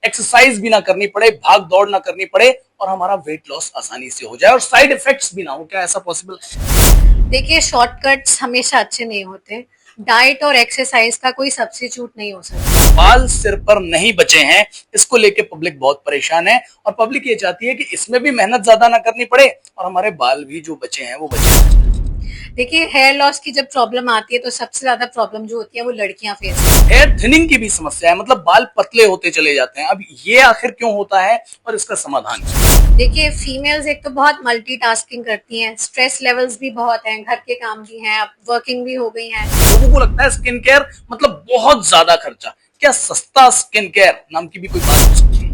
Exercise भी ना करनी पड़े, भाग दौड़ ना करनी पड़े और हमारा वेट लॉस आसानी से हो जाए और साइड इफेक्ट्स भी ना हो। क्या ऐसा पॉसिबल है? देखिए, शॉर्टकट्स हमेशा अच्छे नहीं होते। डाइट और एक्सरसाइज का कोई सब्स्टिट्यूट नहीं हो सकता। बाल सिर पर नहीं बचे हैं, इसको लेके पब्लिक बहुत परेशान है और पब्लिक ये चाहती है कि इसमें भी मेहनत ज्यादा ना करनी पड़े और हमारे बाल भी जो बचे हैं वो बचे। देखिए, हेयर लॉस की जब प्रॉब्लम आती है तो सबसे ज्यादा प्रॉब्लम जो होती है वो लड़कियां फेस करती हैं। हेयर थिनिंग की भी समस्या है, मतलब बाल पतले होते चले जाते हैं। अब ये आखिर क्यों होता है और इसका समाधान क्या है? देखिए, फीमेल्स एक तो बहुत मल्टीटास्किंग करती हैं, स्ट्रेस लेवल्स भी बहुत हैं, घर के काम भी हैं, अब वर्किंग भी हो गई हैं। लोगों को लगता है स्किन केयर मतलब बहुत ज्यादा खर्चा। क्या सस्ता स्किन केयर नाम की भी कोई बात हो सकती है?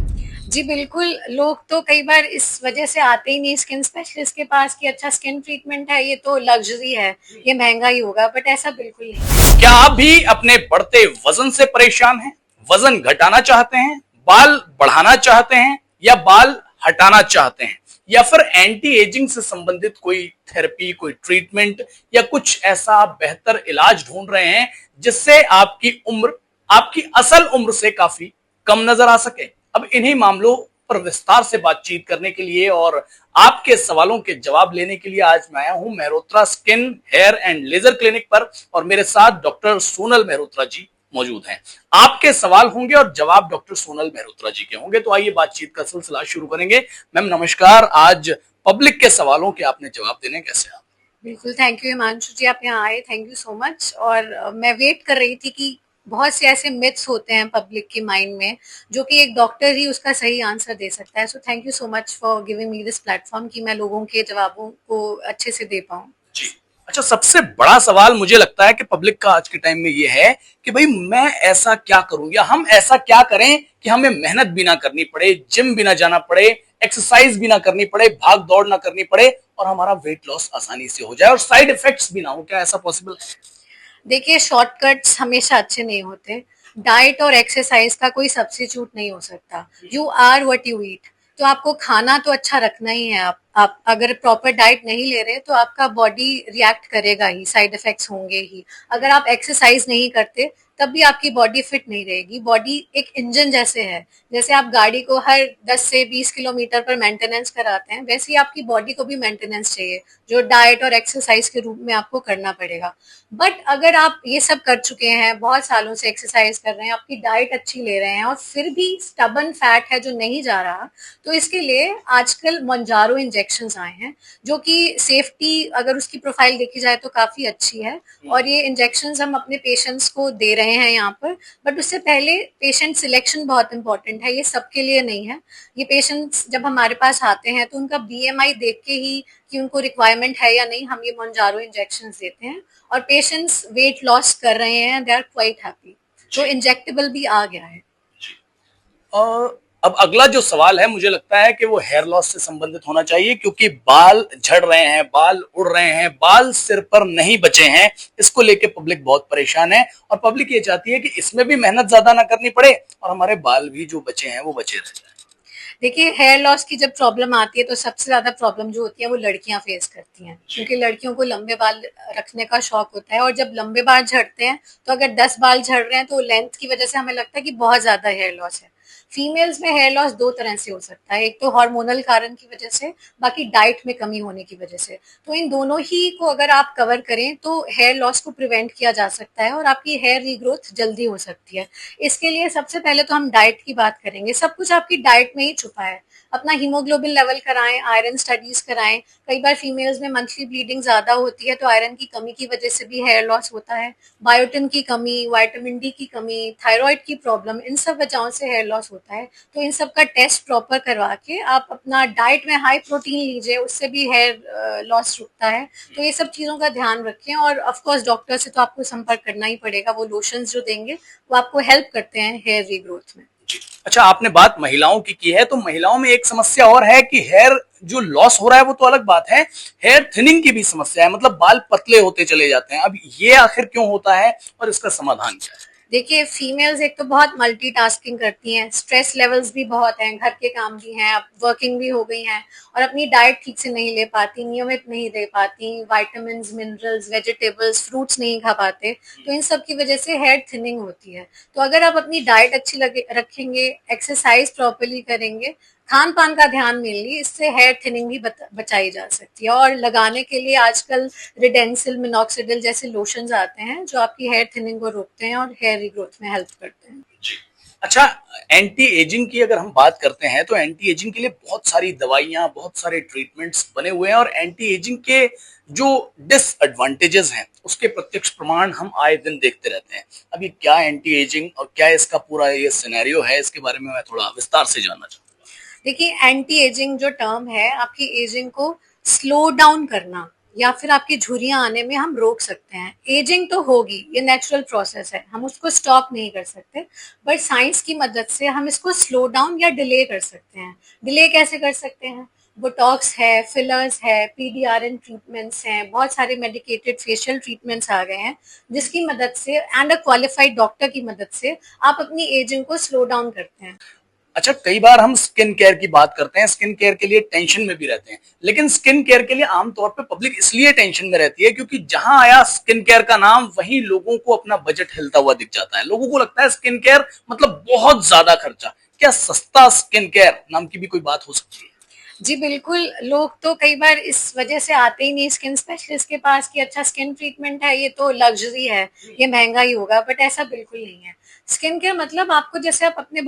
जी बिल्कुल, लोग तो कई बार इस वजह से आते ही नहीं स्किन स्पेशलिस्ट के पास कि अच्छा स्किन ट्रीटमेंट है, ये तो लग्जरी है, ये महंगा ही होगा, बट ऐसा बिल्कुल नहीं। क्या आप भी अपने बढ़ते वजन से परेशान हैं? वजन घटाना चाहते हैं, बाल बढ़ाना चाहते हैं या बाल हटाना चाहते हैं, या फिर एंटी एजिंग से संबंधित कोई थेरेपी, कोई ट्रीटमेंट या कुछ ऐसा बेहतर इलाज ढूंढ रहे हैं जिससे आपकी उम्र आपकी असल उम्र से काफी कम नजर आ सके? अब इन्हीं मामलों पर विस्तार से बातचीत करने के लिए और आपके सवालों के जवाब लेने के लिए आज मैं आया हूं Mehrotra skin hair and laser clinic पर और मेरे साथ डॉक्टर सोनल मेहरोत्रा जी मौजूद हैं। आपके सवाल होंगे और जवाब डॉक्टर सोनल मेहरोत्रा जी के होंगे, तो आइए बातचीत का सिलसिला शुरू करेंगे। मैम नमस्कार, आज पब्लिक के सवालों के आपने जवाब देने कैसे आप? बिल्कुल, थैंक यू हिमांशु जी, आप यहाँ आए, थैंक यू सो मच। और मैं वेट कर रही थी कि बहुत से ऐसे मिथ्स होते हैं पब्लिक के माइंड में जो कि एक डॉक्टर ही उसका सही आंसर दे सकता है। So thank you so much for giving me this platform कि मैं लोगों के जवाबों को अच्छे से दे पाऊँ। जी। अच्छा, सबसे बड़ा सवाल मुझे लगता है कि पब्लिक का आज के टाइम में ये है कि भाई मैं ऐसा क्या करूं या हम ऐसा क्या करें कि हमें मेहनत भी ना करनी पड़े, जिम भी ना जाना पड़े, एक्सरसाइज भी ना करनी पड़े, भाग दौड़ ना करनी पड़े और हमारा वेट लॉस आसानी से हो जाए और साइड इफेक्ट्स भी ना हो। क्या ऐसा पॉसिबल है? देखिए, शॉर्टकट्स हमेशा अच्छे नहीं होते। डाइट और एक्सरसाइज का कोई सब्स्टिट्यूट नहीं हो सकता। You are what you eat. तो आपको खाना तो अच्छा रखना ही है। आप अगर प्रॉपर डाइट नहीं ले रहे तो आपका बॉडी रिएक्ट करेगा ही, साइड इफेक्ट्स होंगे ही। अगर आप एक्सरसाइज नहीं करते तब भी आपकी बॉडी फिट नहीं रहेगी। बॉडी एक इंजन जैसे है। जैसे आप गाड़ी को हर 10 से 20 किलोमीटर पर मेंटेनेंस कराते हैं, वैसे ही आपकी बॉडी को भी मेंटेनेंस चाहिए, जो डाइट और एक्सरसाइज के रूप में आपको करना पड़ेगा। बट अगर आप ये सब कर चुके हैं, बहुत सालों से एक्सरसाइज कर रहे हैं, आपकी डाइट अच्छी ले रहे हैं और फिर भी स्टबन फैट है जो नहीं जा रहा, तो इसके लिए आजकल मोंजारो इंजेक्शन आए हैं जो कि सेफ्टी अगर उसकी प्रोफाइल देखी जाए तो काफी अच्छी है। और ये इंजेक्शन हम अपने पेशेंट्स को दे रहे हैं यहाँ पर। बट उससे पहले पेशेंट सिलेक्शन बहुत इंपॉर्टेंट है, ये सबके लिए नहीं है। ये पेशेंट्स जब हमारे पास आते हैं तो उनका बीएमआई देख के ही कि उनको रिक्वायरमेंट है या नहीं, हम ये मोंजारो इंजेक्शन देते हैं। और पेशेंट्स वेट लॉस कर रहे हैं, दे आर क्वाइट हैप्पी। तो इंजेक्टेबल भी आ गया है। और अब अगला जो सवाल है मुझे लगता है कि वो हेयर लॉस से संबंधित होना चाहिए, क्योंकि बाल झड़ रहे हैं, बाल उड़ रहे हैं, बाल सिर पर नहीं बचे हैं। इसको लेके पब्लिक बहुत परेशान है और पब्लिक ये चाहती है कि इसमें भी मेहनत ज्यादा ना करनी पड़े और हमारे बाल भी जो बचे हैं वो बचे रह जाए। देखिए, हेयर लॉस की जब प्रॉब्लम आती है तो सबसे ज्यादा प्रॉब्लम जो होती है वो लड़कियां फेस करती हैं, क्योंकि लड़कियों को लंबे बाल रखने का शौक होता है। और जब लंबे बाल झड़ते हैं तो अगर 10 बाल झड़ रहे हैं तो लेंथ की वजह से हमें लगता है कि बहुत ज्यादा हेयर लॉस है। फीमेल्स में हेयर लॉस दो तरह से हो सकता है, एक तो हार्मोनल कारण की वजह से, बाकी डाइट में कमी होने की वजह से। तो इन दोनों ही को अगर आप कवर करें तो हेयर लॉस को प्रिवेंट किया जा सकता है और आपकी हेयर रीग्रोथ जल्दी हो सकती है। इसके लिए सबसे पहले तो हम डाइट की बात करेंगे। सब कुछ आपकी डाइट में ही छुपा है। अपना हीमोग्लोबिन लेवल कराएं, आयरन स्टडीज कराएं। कई बार फीमेल्स में मंथली ब्लीडिंग ज्यादा होती है तो आयरन की कमी की वजह से भी हेयर लॉस होता है। बायोटिन की कमी, विटामिन डी की कमी, थायराइड की प्रॉब्लम, इन सब वजहों से हेयर लॉस होता है। तो इन सब का टेस्ट प्रॉपर करवा के आप अपना डाइट में हाई प्रोटीन लीजिए, उससे भी हेयर लॉस रुकता है। तो ये सब चीजों का ध्यान रखें और ऑफकोर्स डॉक्टर से तो आपको संपर्क करना ही पड़ेगा। वो लोशंस जो देंगे वो आपको हेल्प करते हैं हेयर रीग्रोथ में। अच्छा, आपने बात महिलाओं की है, तो महिलाओं में एक समस्या और है कि हेयर जो लॉस हो रहा है वो तो अलग बात है, हेयर थिनिंग की भी समस्या है, मतलब बाल पतले होते चले जाते हैं। अब ये आखिर क्यों होता है और इसका समाधान क्या है? देखिए, फीमेल्स एक तो बहुत मल्टीटास्किंग करती हैं, स्ट्रेस लेवल्स भी बहुत हैं, घर के काम भी हैं, अब वर्किंग भी हो गई हैं और अपनी डाइट ठीक से नहीं ले पाती, नियमित नहीं ले पाती, विटामिन्स, मिनरल्स, वेजिटेबल्स, फ्रूट्स नहीं खा पाते, तो इन सब की वजह से हेयर थिनिंग होती है। तो अगर आप अपनी डाइट अच्छी लगे रखेंगे, एक्सरसाइज प्रॉपर्ली करेंगे, खान पान का ध्यान मेनली, इससे हेयर थिनिंग भी बचाई जा सकती है। और लगाने के लिए आजकल रिडेंसिल, मिनॉक्सिडिल जैसे लोशंस आते हैं जो आपकी हेयर थिनिंग को रोकते हैं और हेयर रीग्रोथ में हेल्प करते हैं। जी। अच्छा, एंटी एजिंग की अगर हम बात करते हैं तो एंटी एजिंग के लिए बहुत सारी दवाइयां, बहुत सारे ट्रीटमेंट्स बने हुए हैं और एंटी एजिंग के जो डिसएडवांटेजेस हैं उसके प्रत्यक्ष प्रमाण हम आए दिन देखते रहते हैं। अब ये क्या एंटी एजिंग और क्या इसका पूरा ये सिनेरियो है, इसके बारे में मैं थोड़ा विस्तार से जानना चाहूंगा। देखिए, एंटी एजिंग जो टर्म है, आपकी एजिंग को स्लो डाउन करना या फिर आपकी झुर्रियां आने में हम रोक सकते हैं। एजिंग तो होगी, ये नेचुरल प्रोसेस है, हम उसको स्टॉप नहीं कर सकते, बट साइंस की मदद से हम इसको स्लो डाउन या डिले कर सकते हैं। डिले कैसे कर सकते हैं? बोटॉक्स है, फिलर्स है, पीडीआरएन ट्रीटमेंट्स हैं, बहुत सारे मेडिकेटेड फेशियल ट्रीटमेंट्स आ गए हैं जिसकी मदद से एंड अ क्वालिफाइड डॉक्टर की मदद से आप अपनी एजिंग को स्लो डाउन करते हैं। अच्छा, कई बार हम स्किन केयर की बात करते हैं, स्किन केयर के लिए टेंशन में भी रहते हैं, लेकिन स्किन केयर के लिए आमतौर पे पब्लिक इसलिए टेंशन में रहती है क्योंकि जहां आया स्किन केयर का नाम वहीं लोगों को अपना बजट हिलता हुआ दिख जाता है। लोगों को लगता है स्किन केयर मतलब बहुत ज्यादा खर्चा। क्या सस्ता स्किन केयर नाम की भी कोई बात हो सकती है? जी बिल्कुल, लोग तो कई बार इस वजह से आते ही नहीं स्किन स्पेशलिस्ट के पास कि अच्छा स्किन ट्रीटमेंट है, ये तो लग्जरी है, ये महंगा ही होगा, बट ऐसा बिल्कुल नहीं है। स्किन केयर मतलब आपको जैसे आप अपने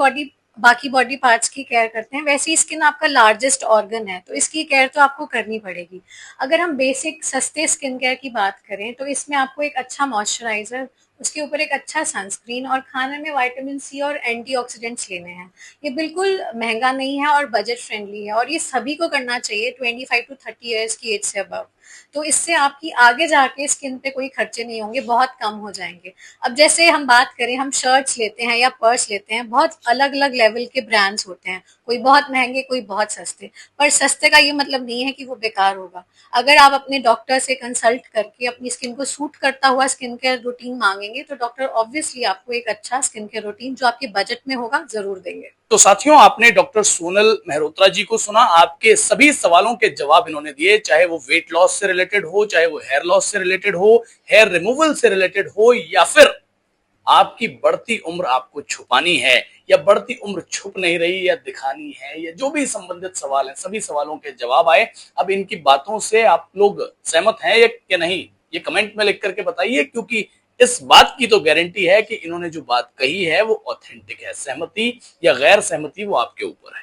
बाकी बॉडी पार्ट्स की केयर करते हैं, वैसे ही स्किन आपका लार्जेस्ट ऑर्गन है, तो इसकी केयर तो आपको करनी पड़ेगी। अगर हम बेसिक सस्ते स्किन केयर की बात करें तो इसमें आपको एक अच्छा मॉइस्चराइजर, उसके ऊपर एक अच्छा सनस्क्रीन और खाने में विटामिन सी और एंटीऑक्सीडेंट्स लेने हैं। ये बिल्कुल महंगा नहीं है और बजट फ्रेंडली है और ये सभी को करना चाहिए 25 टू 30 इयर्स की एज से अबव। तो इससे आपकी आगे जाके स्किन पे कोई खर्चे नहीं होंगे, बहुत कम हो जाएंगे। अब जैसे हम बात करें, हम शर्ट्स लेते हैं या पर्स लेते हैं, बहुत अलग अलग लेवल के ब्रांड्स होते हैं, कोई बहुत महंगे, कोई बहुत सस्ते। पर सस्ते का ये मतलब नहीं है कि वो बेकार होगा। अगर आप अपने डॉक्टर से कंसल्ट करके अपनी स्किन को सूट करता हुआ स्किन केयर रूटीन मांगेंगे तो डॉक्टर ऑब्वियसली आपको एक अच्छा स्किन केयर रूटीन जो आपके बजट में होगा जरूर देंगे। तो साथियों, आपने डॉक्टर सोनल मेहरोत्रा जी को सुना। आपके सभी सवालों के जवाब इन्होंने दिए, चाहे वो वेट लॉस से रिलेटेड हो, चाहे वो हेयर लॉस से रिलेटेड हो, हेयर रिमूवल से रिलेटेड हो, या फिर आपकी बढ़ती उम्र आपको छुपानी है या बढ़ती उम्र छुप नहीं रही या दिखानी है, या जो भी संबंधित सवाल हैं, सभी सवालों के जवाब आए। अब इनकी बातों से आप लोग सहमत हैं या नहीं, ये कमेंट में लिख करके बताइए, क्योंकि इस बात की तो गारंटी है कि इन्होंने जो बात कही है वो ऑथेंटिक है। सहमति या गैर सहमति वो आपके ऊपर है।